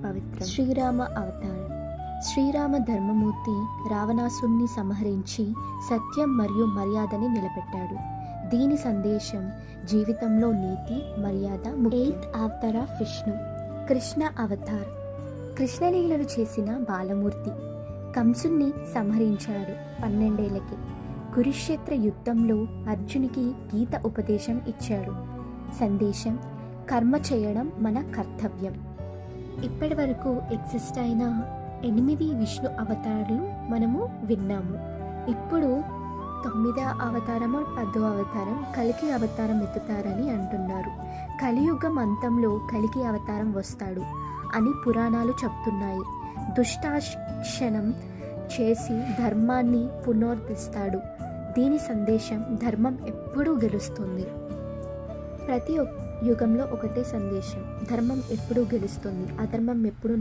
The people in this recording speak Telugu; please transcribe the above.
పవిత్రం. శ్రీరామ అవతారం. శ్రీరామ ధర్మమూర్తి రావణాసుని సంహరించి సత్యం మరియు మర్యాదని నిలబెట్టాడు. దీని సందేశం జీవితంలో నీతి మర్యాద. 8th అవతార విష్ణు. కృష్ణ అవతార్. కృష్ణలీలలు చేసిన బాలమూర్తి కంసుని సంహరించాడు 12 ఏళ్లకి. కురుక్షేత్ర యుద్ధంలో అర్జునికి గీత ఉపదేశం ఇచ్చాడు. సందేశం: కర్మ చేయడం మన కర్తవ్యం. ఇప్పటి వరకు ఎగ్జిస్ట్ అయిన 8 విష్ణు అవతారాలు మనము విన్నాము. ఇప్పుడు 9వ అవతారమో 10వ అవతారం కలికి అవతారం ఎత్తుతారని అంటున్నారు. కలియుగం అంతంలో కలికి అవతారం వస్తాడు అని పురాణాలు చెప్తున్నాయి. దుష్టాక్షణం చేసి ధర్మాన్ని పునరుద్ధరిస్తాడు. దీని సందేశం: ధర్మం ఎప్పుడూ గెలుస్తుంది. ప్రతి యుగంలో ఒకటే సందేశం: ధర్మం ఎప్పుడూ గెలుస్తుంది, అధర్మం ఎప్పుడూ